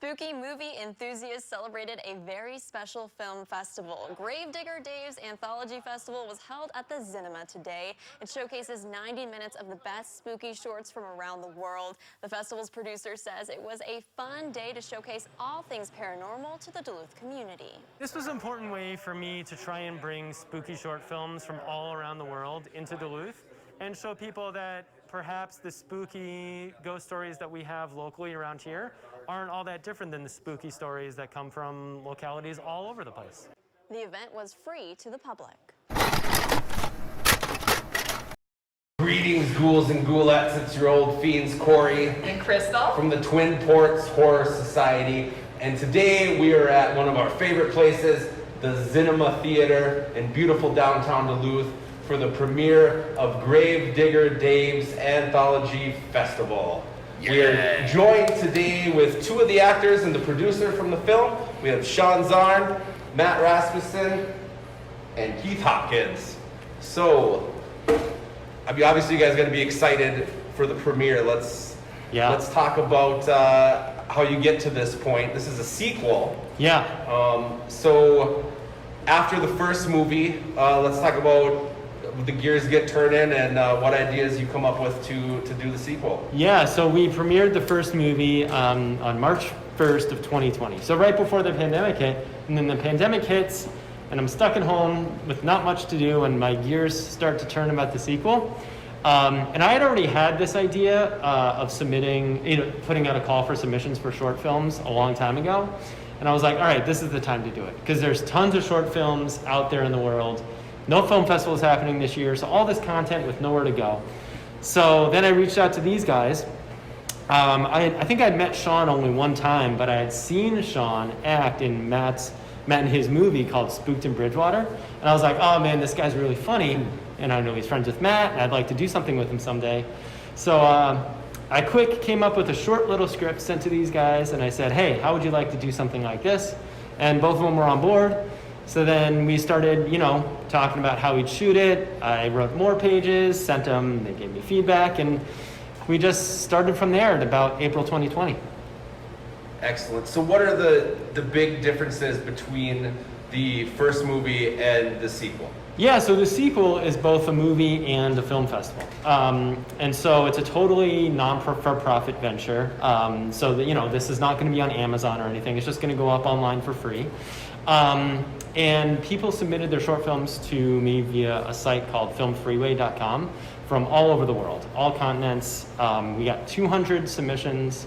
Spooky movie enthusiasts celebrated a very special film festival. Gravedigger Dave's Anthology Festival was held at the Zinema today. It showcases 90 minutes of the best spooky shorts from around the world. The festival's producer says it was a fun day to showcase all things paranormal to the Duluth community. This was an important way for me to try and bring spooky short films from all around the world into Duluth and show people that perhaps the spooky ghost stories that we have locally around here aren't all that different than the spooky stories that come from localities all over the place. The event was free to the public. Greetings, ghouls and ghoulettes. It's your old fiends, Corey. And Crystal. From the Twin Ports Horror Society. And today we are at one of our favorite places, the Zinema Theater in beautiful downtown Duluth, for the premiere of Gravedigger Dave's Anthology Festival. Yeah. We are joined today with two of the actors and the producer from the film. We have Zarn, Matt Rasmussen, and Keith Hopkins. So, I mean, obviously you guys got to be excited for the premiere. Let's talk about how you get to this point. This is a sequel. Yeah. So after the first movie, let's talk about the gears get turning and what ideas you come up with to do the sequel. Yeah, so we premiered the first movie on March 1st of 2020. So right before the pandemic hit, and then the pandemic hits, and I'm stuck at home with not much to do, and my gears start to turn about the sequel. And I had already had this idea of submitting, putting out a call for submissions for short films a long time ago. And I was like, all right, this is the time to do it. Because there's tons of short films out there in the world. No film festival is happening this year, so all this content with nowhere to go. So then I reached out to these guys. I think I'd met Sean only one time, but I had seen Sean act in Matt and his movie called Spooked in Bridgewater. And I was like, oh man, this guy's really funny. And I know he's friends with Matt, and I'd like to do something with him someday. So I came up with a short little script, sent to these guys, and I said, hey, how would you like to do something like this? And both of them were on board. So then we started, talking about how we'd shoot it. I wrote more pages, sent them, they gave me feedback, and we just started from there at about April 2020. Excellent. So what are the big differences between the first movie and the sequel? Yeah, so the sequel is both a movie and a film festival. And so it's a totally non-for-profit venture. So that, this is not going to be on Amazon or anything. It's just going to go up online for free. And people submitted their short films to me via a site called filmfreeway.com from all over the world, all continents. We got 200 submissions,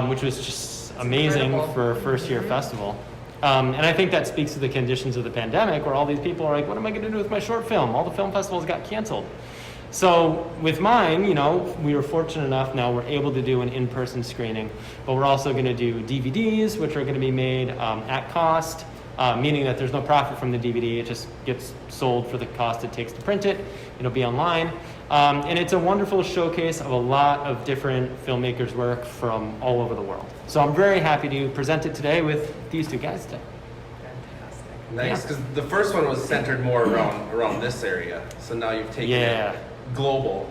which was just amazing for a first-year festival. And I think that speaks to the conditions of the pandemic, where all these people are like, what am I going to do with my short film? All the film festivals got canceled. So with mine, we were fortunate enough now we're able to do an in-person screening, but we're also going to do DVDs, which are going to be made at cost, meaning that there's no profit from the DVD. It just gets sold for the cost it takes to print it. It'll be online. And it's a wonderful showcase of a lot of different filmmakers' work from all over the world. So I'm very happy to present it today with these two guys today. Fantastic. Nice, because the first one was centered more around this area. So now you've taken it global.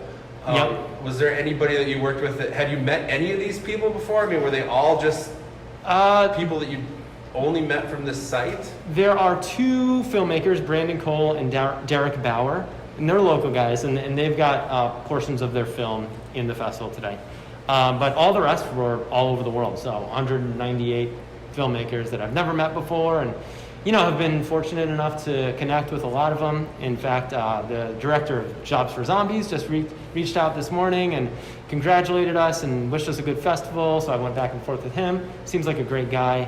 Was there anybody that you worked with had you met any of these people before? I mean, were they all just people that you only met from this site? There are two filmmakers, Brandon Cole and Derek Bauer, and they're local guys, and they've got portions of their film in the festival today. But all the rest were all over the world, so 198 filmmakers that I've never met before, and have been fortunate enough to connect with a lot of them. In fact, the director of Jobs for Zombies just reached out this morning and congratulated us and wished us a good festival, so I went back and forth with him. Seems like a great guy.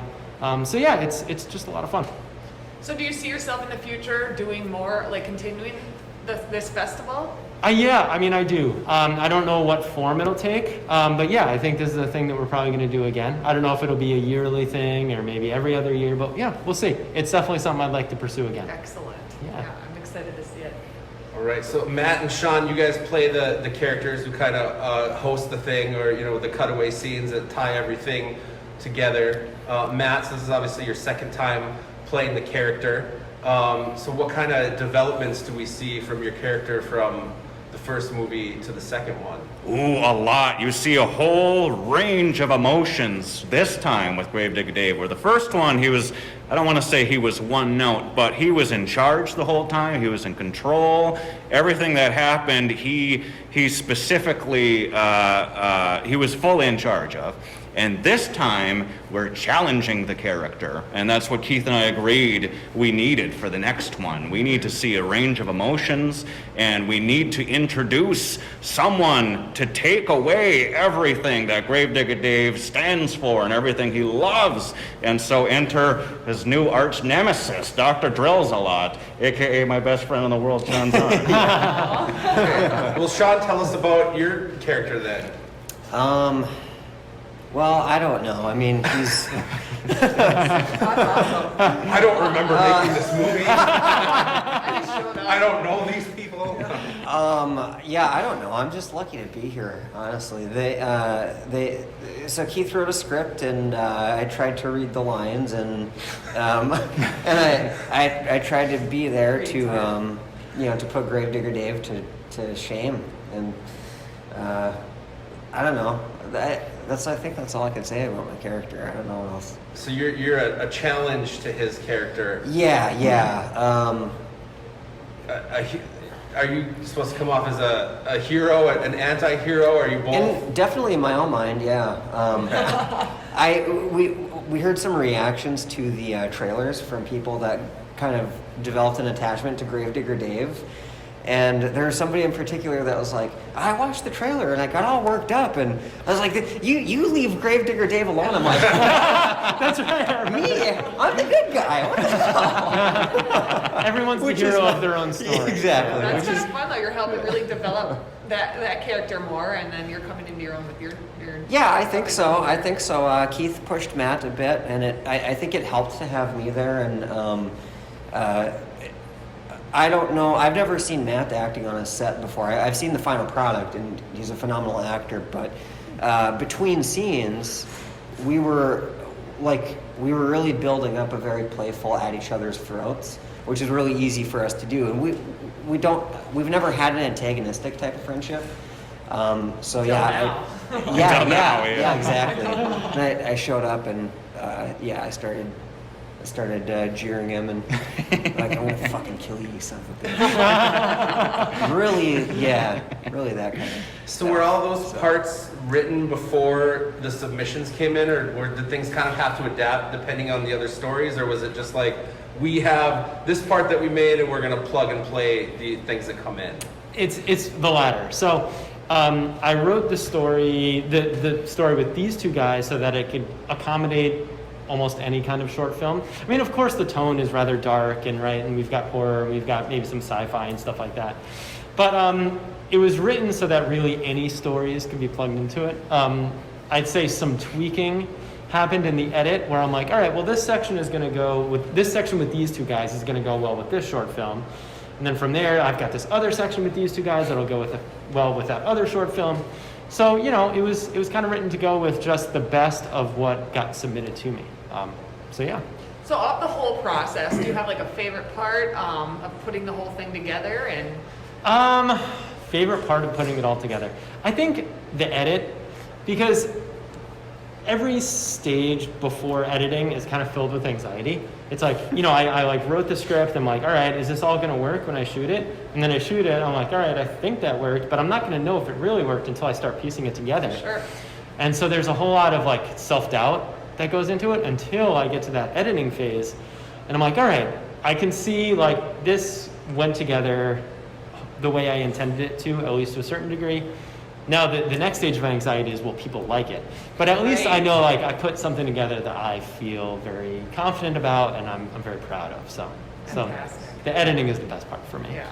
So yeah, it's just a lot of fun. So do you see yourself in the future doing more, like continuing this festival? Yeah, I do. I don't know what form it'll take, but yeah, I think this is a thing that we're probably going to do again. I don't know if it'll be a yearly thing or maybe every other year, but yeah, we'll see. It's definitely something I'd like to pursue again. Excellent. Yeah, I'm excited to see it. All right, so Matt and Sean, you guys play the characters who kind of host the thing, or the cutaway scenes that tie everything together. Matt, so this is obviously your second time playing the character. So what kind of developments do we see from your character from the first movie to the second one? Ooh, a lot. You see a whole range of emotions this time with Gravedigger Dave, where the first one, I don't want to say he was one note, but he was in charge the whole time. He was in control. Everything that happened, he specifically, he was fully in charge of. And this time, we're challenging the character. And that's what Keith and I agreed we needed for the next one. We need to see a range of emotions, and we need to introduce someone to take away everything that Gravedigger Dave stands for and everything he loves. And so enter his new arch nemesis, Dr. Drills-A-Lot, aka my best friend in the world, Sean Zarn. Okay. Well, Sean, tell us about your character then. Well, I don't know. I mean, he's. I don't remember making this movie. I don't know these people. Yeah, I don't know. I'm just lucky to be here, honestly. So Keith wrote a script, and I tried to read the lines, and I tried to be there to put Gravedigger Dave to shame, and I don't know. I think that's all I can say about my character. I don't know what else. So you're a challenge to his character. Yeah. Are you supposed to come off as a hero, an anti-hero? Are you both? Definitely in my own mind, yeah. We heard some reactions to the trailers from people that kind of developed an attachment to Gravedigger Dave. And there was somebody in particular that was like, I watched the trailer and I got all worked up, and I was like, you leave Gravedigger Dave alone. I'm like, That's right. me? I'm the good guy. What the hell? Everyone's the hero of their own story. Exactly. That's kind of fun though. You're helping really develop that character more, and then you're coming into your own with your. Yeah, I think so. Keith pushed Matt a bit, and I think it helped to have me there. And I don't know. I've never seen Matt acting on a set before. I've seen the final product, and he's a phenomenal actor. But between scenes, we were really building up a very playful at each other's throats, which is really easy for us to do. And we've never had an antagonistic type of friendship. Yeah, exactly. And I showed up, and I started jeering him and like, I'm gonna fucking kill you, son of a bitch. really that kind of So stuff. were all those parts written before the submissions came in, or did things kind of have to adapt depending on the other stories, or was it just like, we have this part that we made and we're gonna plug and play the things that come in? It's the latter. So I wrote the story with these two guys so that it could accommodate almost any kind of short film. I mean, of course, the tone is rather dark and we've got horror, and we've got maybe some sci-fi and stuff like that. But it was written so that really any stories could be plugged into it. I'd say some tweaking happened in the edit where I'm like, all right, well, this section is going to go with this section with these two guys is going to go well with this short film. And then from there, I've got this other section with these two guys that'll go with that other short film. So, it was kind of written to go with just the best of what got submitted to me. Yeah. So of the whole process, do you have like a favorite part of putting the whole thing together? And Favorite part of putting it all together, I think the edit, because every stage before editing is kind of filled with anxiety. It's like, I like wrote the script. I'm like, all right, is this all going to work when I shoot it? And then I shoot it. I'm like, all right, I think that worked, but I'm not going to know if it really worked until I start piecing it together. Sure. And so there's a whole lot of like self-doubt that goes into it until I get to that editing phase. And I'm like, all right, I can see like this went together the way I intended it to, at least to a certain degree. Now the next stage of anxiety is, will people like it? But at least I know like I put something together that I feel very confident about and I'm very proud of. So the editing is the best part for me. Yeah.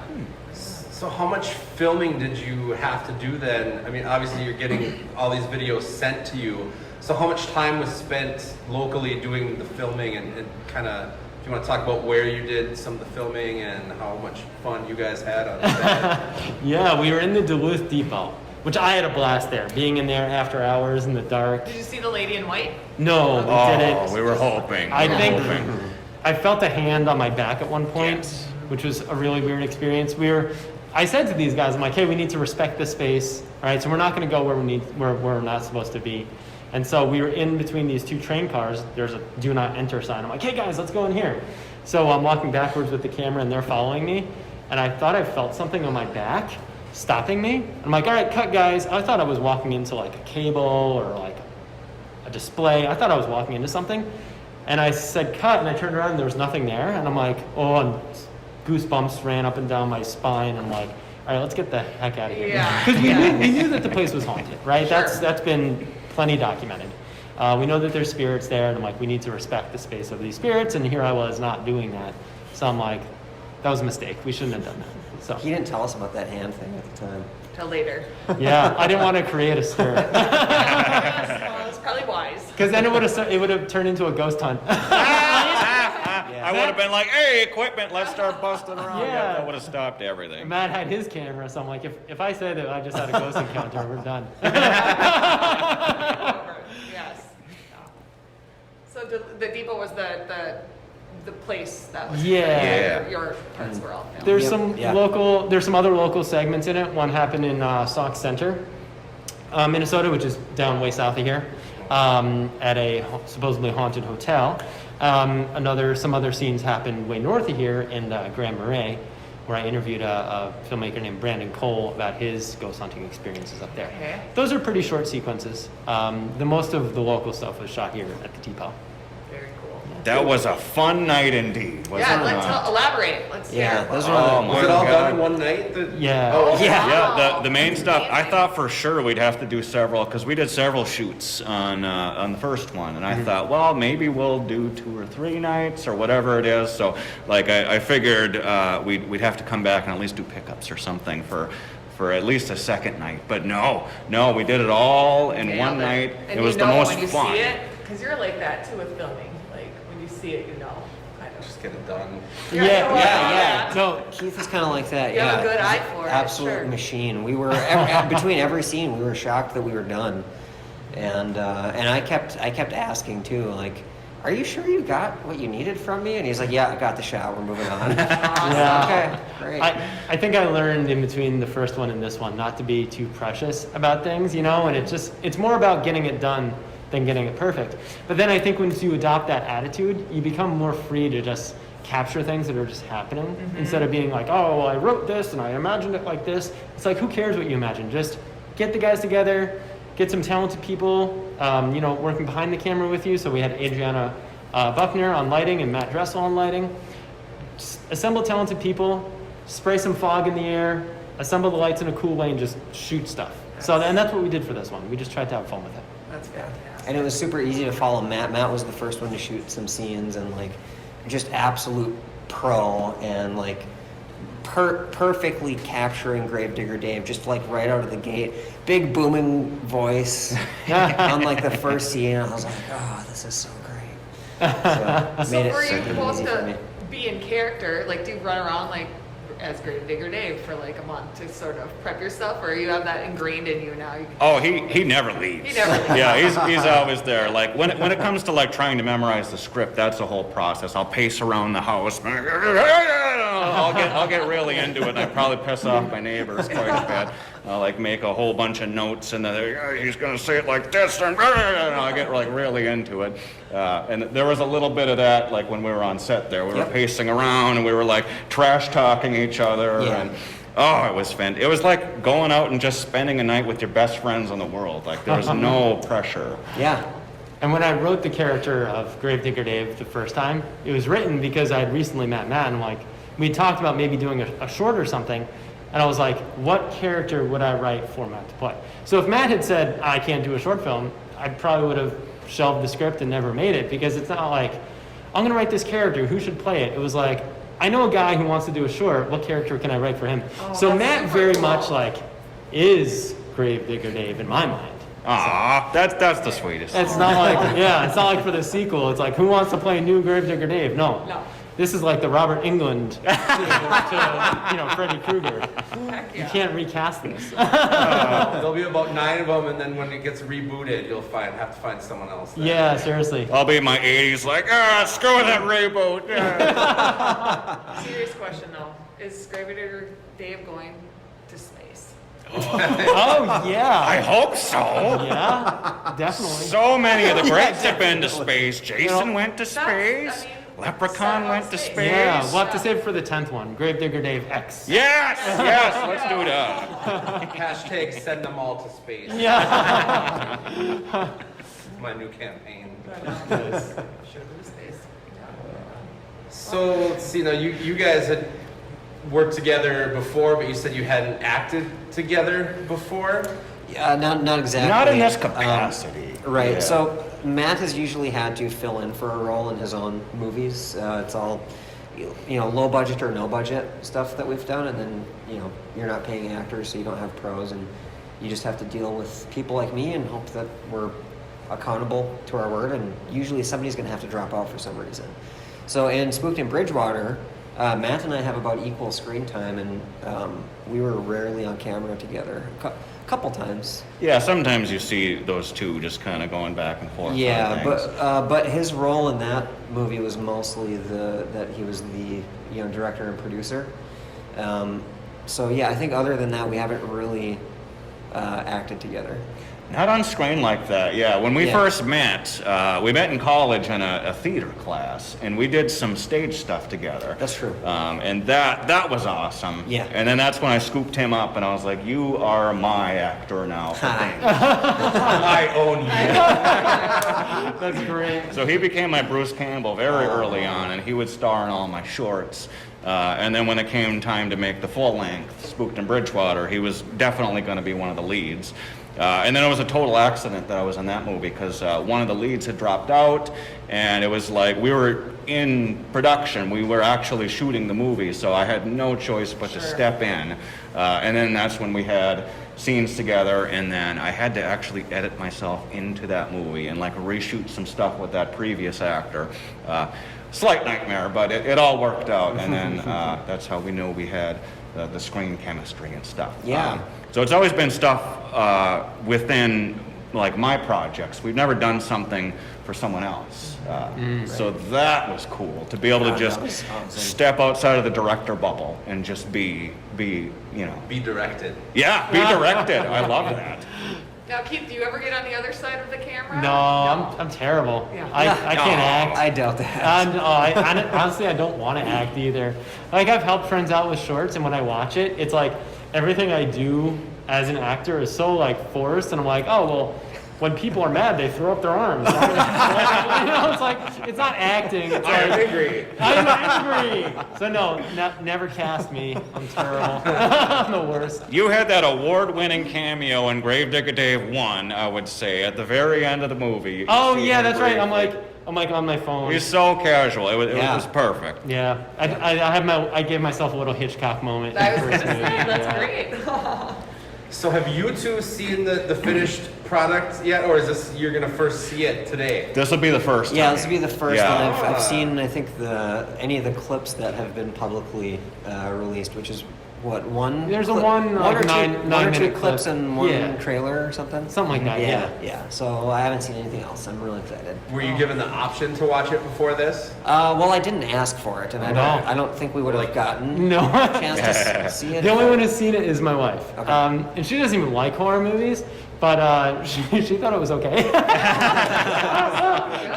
So how much filming did you have to do then? I mean, obviously you're getting all these videos sent to you. So how much time was spent locally doing the filming, and kind of, if you want to talk about where you did some of the filming and how much fun you guys had on set? Yeah, we were in the Duluth Depot, which I had a blast there, being in there after hours in the dark. Did you see the lady in white? No, we didn't. We were hoping. I felt a hand on my back at one point, which was a really weird experience. We were I said to these guys, I'm like, hey, we need to respect this space, all right? So we're not going to go where we're not supposed to be. And so we were in between these two train cars. There's a do not enter sign. I'm like, hey guys, let's go in here. So I'm walking backwards with the camera and they're following me. And I thought I felt something on my back stopping me. I'm like, all right, cut guys. I thought I was walking into like a cable or like a display. I thought I was walking into something. And I said cut and I turned around and there was nothing there. And I'm like, oh, and goosebumps ran up and down my spine. I'm like, all right, let's get the heck out of here. Yeah. Because we knew that the place was haunted, right? Sure. That's been plenty documented. We know that there's spirits there, and I'm like, we need to respect the space of these spirits, and here I was not doing that. So I'm like, that was a mistake. We shouldn't have done that. So He didn't tell us about that hand thing at the time. Till later. yeah, I didn't want to create a stir. Well, it's probably wise. Because then it would have turned into a ghost hunt. I would have been like, hey, equipment, let's start busting around. Yeah. That would have stopped everything. Matt had his camera, so I'm like, if I say that I just had a ghost encounter, we're done. Yes. Yeah. So the depot was the place that was Yeah. your parts were all filmed. There's Yep, some yeah. there's some other local segments in it. One happened in Sauk Center, Minnesota, which is down way south of here, at a supposedly haunted hotel. Some other scenes happened way north of here in Grand Marais, where I interviewed a filmmaker named Brandon Cole about his ghost hunting experiences up there. Okay. Those are pretty short sequences. The most of the local stuff was shot here at the depot. Very cool. That was a fun night indeed, was Yeah, it let's not? elaborate. Let's Yeah, hear. those Oh, are my Was it all God. done in one night? Yeah. Oh, okay. Yeah, the main stuff, I thought for sure we'd have to do several, because we did several shoots on the first one, and I thought, well, maybe we'll do 2 or 3 nights or whatever it is. So, like, I figured we'd have to come back and at least do pickups or something for at least a second night. But no, we did it all in Nailed one it. night. And It was you the know most when you fun. see it, because you're like that too with filming. Like when you see it, you know. Kind of. Just get it done. Yeah. No, Keith is kind of like that. You yeah, have a good eye He's an for it, absolute sure. machine. We were between every scene, we were shocked that we were done, and I kept asking too, like, are you sure you got what you needed from me? And he's like, yeah, I got the shot. We're moving on. Yeah. Okay, great. I think I learned in between the first one and this one not to be too precious about things, and it's more about getting it done than getting it perfect. But then I think once you adopt that attitude, you become more free to just capture things that are just happening instead of being like, oh, well, I wrote this and I imagined it like this. It's like, who cares what you imagine? Just get the guys together, get some talented people, working behind the camera with you. So we had Adriana Buckner on lighting and Matt Dressel on lighting. Just assemble talented people, spray some fog in the air, assemble the lights in a cool way, and just shoot stuff. And that's what we did for this one. We just tried to have fun with it. That's fantastic. And it was super easy to follow Matt. Matt was the first one to shoot some scenes, and like just absolute pro, and like perfectly capturing Gravedigger Dave, just like right out of the gate. Big booming voice on like the first scene. I was like, oh, this is so great. So, So made it were you super supposed easy for me. to be in character? Like, do you run around like as Gravedigger Dave for like a month to sort of prep yourself, or you have that ingrained in you now? Oh, he never leaves. He never leaves. Yeah, he's always there. Like when it comes to like trying to memorize the script, that's a whole process. I'll pace around the house. I'll get really into it, and I probably piss off my neighbors quite a bit. I'll like make a whole bunch of notes, and then he's gonna say it like this, and I'll get like really into it. And there was a little bit of that, like when we were on set there. We were Yep. pacing around, and we were like trash talking each other, Yeah. and oh, it was fun. It was like going out and just spending a night with your best friends in the world. Like there was no pressure. Yeah. And when I wrote the character of Gravedigger Dave the first time, it was written because I had recently met Matt, and like we talked about maybe doing a short or something, and I was like, what character would I write for Matt to play? So if Matt had said, I can't do a short film, I probably would have shelved the script and never made it, because it's not like, I'm gonna write this character, who should play it? It was like, I know a guy who wants to do a short, what character can I write for him? So that's Matt super very cool. much like is Gravedigger Dave in my mind. Aw, that's the sweetest. It's not like, it's not like for the sequel. It's like, who wants to play new Gravedigger Dave? No. No. This is like the Robert Englund to Freddy Krueger. Heck You yeah. can't recast this. There'll be about 9 of them, and then when it gets rebooted, you'll have to find someone else. then. Yeah, seriously. I'll be in my 80s like, screw that reboot. Serious question though: is Gravedigger Dave going Oh I yeah. hope so. Yeah, definitely. So many of the greats have been to space. Jason know, went to That's- space. I mean, Leprechaun set went on to space. space. Yeah, we'll have to save it for the 10th one. Gravedigger Dave X. Yes, let's do that. Hashtag send them all to space. Yeah. My new campaign. Nice. Should have been space. So let's see. Now you guys had worked together before, but you said you hadn't acted together before. Yeah, not exactly. Not in this capacity. Right. Yeah. So Matt has usually had to fill in for a role in his own movies. It's all, low budget or no budget stuff that we've done, and then you're not paying actors, so you don't have pros, and you just have to deal with people like me and hope that we're accountable to our word. And usually somebody's going to have to drop out for some reason. So in Spooked in Bridgewater, Matt and I have about equal screen time, and we were rarely on camera together. A couple times. Yeah, sometimes you see those two just kind of going back and forth. Yeah, on things. but his role in that movie was mostly that he was the director and producer. So yeah, I think other than that, we haven't really acted together. Not on screen like that, yeah. When we Yeah. first met, we met in college in a theater class, and we did some stage stuff together. That's true. And that was awesome. Yeah. And then that's when I scooped him up, and I was like, you are my actor now. for Hi. things." I own you. That's great. So he became my Bruce Campbell very early on, and he would star in all my shorts. And then when it came time to make the full length, Spooked in Bridgewater, he was definitely going to be one of the leads. And then it was a total accident that I was in that movie because one of the leads had dropped out, and it was like we were in production. We were actually shooting the movie, so I had no choice but to step in. And then that's when we had scenes together, and then I had to actually edit myself into that movie and like reshoot some stuff with that previous actor. Slight nightmare, but it all worked out, and then that's how we knew we had the screen chemistry and stuff. Yeah. So it's always been stuff within like my projects. We've never done something for someone else. So that was cool to be able to Yeah, just that was awesome. step outside of the director bubble and just be Be directed. yeah, be directed. I love that. Now, Keith, do you ever get on the other side of the camera? No, I'm terrible. Yeah. I can't act. I doubt that. Honestly, I don't want to act either. Like, I've helped friends out with shorts, and when I watch it, it's like everything I do as an actor is so like forced, and I'm like, oh well, when people are mad, they throw up their arms. It's like it's not acting. It's I'm like, angry. I'm angry. So no, never cast me. I'm terrible. I'm the worst. You had that award-winning cameo in Gravedigger Dave 1, I would say, at the very end of the movie. You Oh see yeah, him that's right. briefly. I'm like on my phone. He's so casual. It Yeah. was perfect. Yeah, I gave myself a little Hitchcock moment. I in was the going to first say, movie, that's yeah. great. So have you two seen the finished product yet, or is this you're gonna first see it today? This will be the first time. Yeah, this will be the first Yeah. one. I've seen, I think, any of the clips that have been publicly released, which is what, one? There's a clip- one, one like, or two, nine one or two minute clips clip. and one Yeah. trailer or something. Something like that. Yeah. So I haven't seen anything else. I'm really excited. Were you given the option to watch it before this? Well, I didn't ask for it, and No. I don't think we would have gotten No. a chance to see it. The only one who's seen it is my wife. Okay. And she doesn't even like horror movies, but she thought it was okay.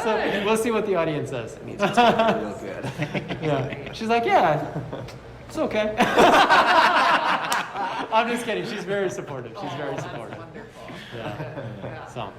So we'll see what the audience says. It means it's gonna be real good. Yeah. She's like, yeah, it's okay. I'm just kidding. She's very supportive. She's very That's supportive. wonderful. Yeah. So.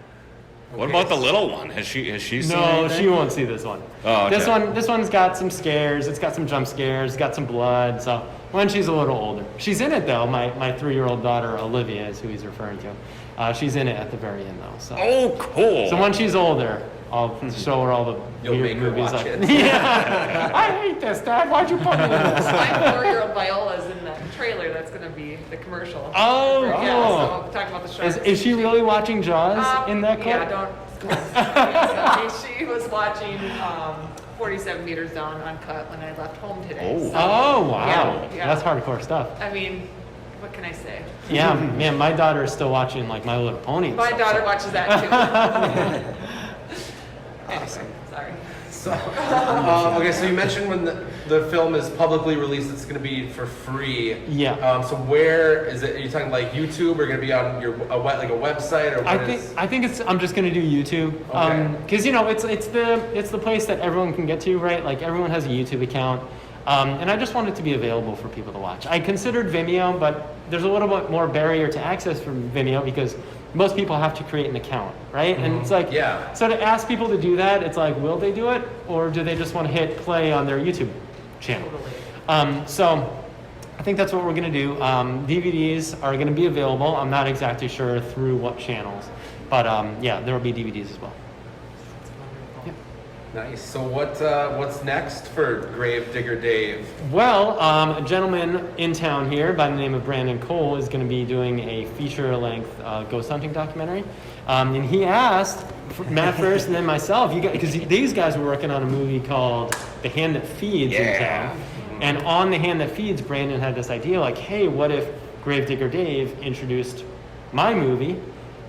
What about the little one? Has she seen No, anything? she won't see this one. Oh, okay. This one's got some scares. It's got some jump scares. It's got some blood. So when she's a little older, she's in it though. My 3-year-old daughter Olivia is who he's referring to. She's in it at the very end though. So Oh, cool. when she's older, I'll show her all the You'll weird make her movies. watch like, it. Yeah, I hate this, Dad. Why'd you put me in this? My 4-year-old Viola's in that trailer that's going to be the commercial. Oh, Yeah, cool. so talking about the sharks. Is she really watching Jaws in that clip? Yeah, don't. Yeah, so she was watching 47 Meters Down uncut when I left home today. Oh. So, Oh wow, Yeah. that's hardcore stuff. I mean, what can I say? Yeah, man, my daughter is still watching like My Little Pony. And My stuff, daughter so- watches that too. Anyway, sorry. So, okay, so you mentioned when the film is publicly released, it's going to be for free. Yeah. So where is it? Are you talking like YouTube, or going to be on your a website, or what I think it's. I'm just gonna do YouTube. Okay. Because it's the place that everyone can get to, right? Like everyone has a YouTube account. And I just want it to be available for people to watch. I considered Vimeo, but there's a little bit more barrier to access from Vimeo because most people have to create an account, right? Mm-hmm. And it's like, yeah. So to ask people to do that, it's like, will they do it? Or do they just want to hit play on their YouTube channel? So I think that's what we're going to do. DVDs are going to be available. I'm not exactly sure through what channels, but yeah, there will be DVDs as well. Nice. So what's next for Gravedigger Dave? Well, a gentleman in town here by the name of Brandon Cole is going to be doing a feature-length ghost hunting documentary. And he asked Matt first and then myself, because these guys were working on a movie called The Hand That Feeds in town. And on The Hand That Feeds, Brandon had this idea like, hey, what if Gravedigger Dave introduced my movie?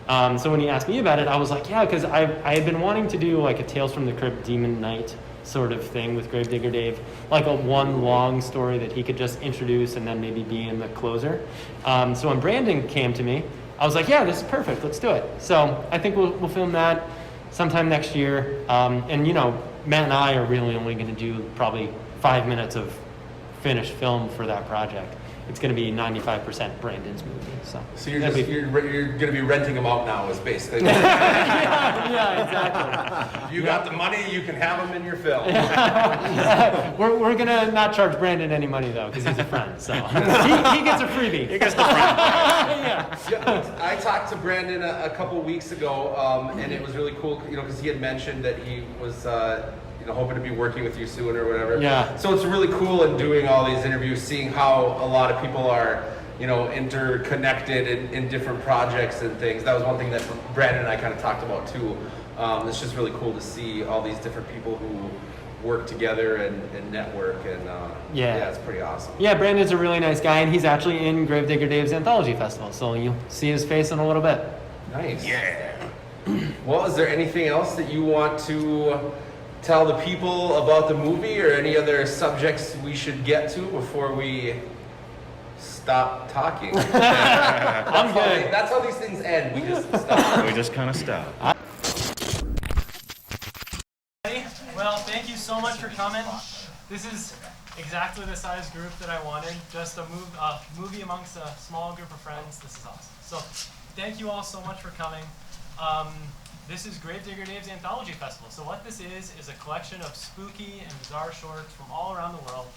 So when he asked me about it, I was like, yeah, because I had been wanting to do like a Tales from the Crypt Demon Knight sort of thing with Gravedigger Dave, like a one long story that he could just introduce and then maybe be in the closer. So when Brandon came to me, I was like, yeah, this is perfect, let's do it. So I think we'll film that sometime next year. And you know, Matt and I are really only going to do probably 5 minutes of finished film for that project. It's going to be 95% Brandon's movie. So you're going to be renting them out now, is basically. yeah, exactly. If you got the money, you can have them in your film. We're going to not charge Brandon any money though, because he's a friend. So he gets a freebie. He gets the friend. Yeah, I talked to Brandon a couple weeks ago, and it was really cool, you know, because he had mentioned that he was. Hoping to be working with you soon or whatever. Yeah. So it's really cool in doing all these interviews, seeing how a lot of people are, interconnected in different projects and things. That was one thing that Brandon and I kind of talked about too. It's just really cool to see all these different people who work together and network, and yeah, it's pretty awesome. Yeah, Brandon's a really nice guy, and he's actually in Gravedigger Dave's Anthology Festival, so you'll see his face in a little bit. Nice. Yeah. Well, is there anything else that you want to tell the people about the movie, or any other subjects we should get to before we stop talking? I'm good. That's how these things end. We just stop. We just kind of stop. Well, thank you so much for coming. This is exactly the size group that I wanted. Just a movie amongst a small group of friends. This is awesome. So thank you all so much for coming. This is Gravedigger Dave's Anthology Festival. So what this is a collection of spooky and bizarre shorts from all around the world.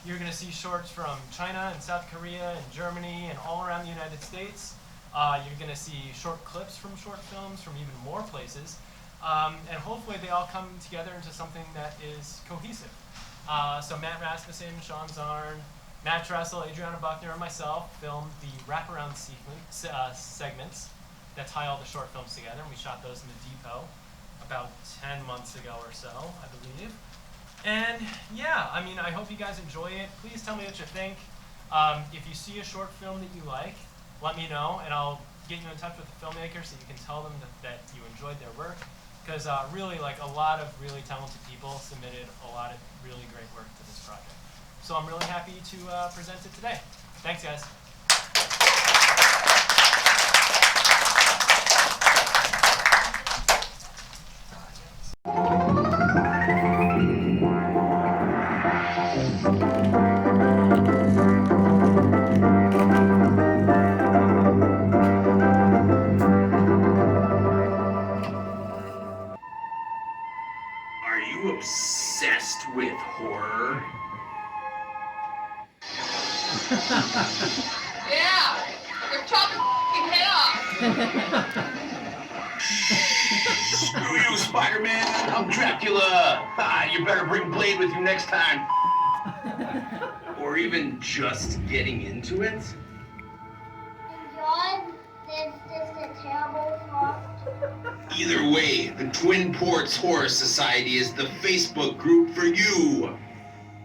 You're going to see shorts from China and South Korea and Germany and all around the United States. You're going to see short clips from short films from even more places. And hopefully they all come together into something that is cohesive. So Matt Rasmussen, Sean Zarn, Matt Tressel, Adriana Buckner, and myself filmed the wraparound segments that tie all the short films together, and we shot those in the depot about 10 months ago or so, I believe. And yeah, I mean, I hope you guys enjoy it. Please tell me what you think. If you see a short film that you like, let me know, and I'll get you in touch with the filmmaker so you can tell them that you enjoyed their work. Because really, like, a lot of really talented people submitted a lot of really great work to this project. So I'm really happy to present it today. Thanks, guys. Are you obsessed with horror? Yeah! You're chopping f***ing head off! Screw you, Spider-Man! I'm Dracula! Ha, you better bring Blade with you next time! Or even just getting into it? John, this is a terrible thought. Either way, the Twin Ports Horror Society is the Facebook group for you.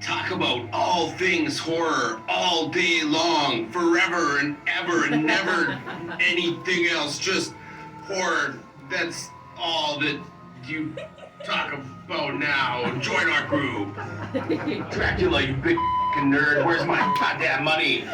Talk about all things horror all day long, forever and ever and never anything else, just horror. That's all that do you talk about now? Join our group. Dracula, you big f***ing nerd. Where's my goddamn money?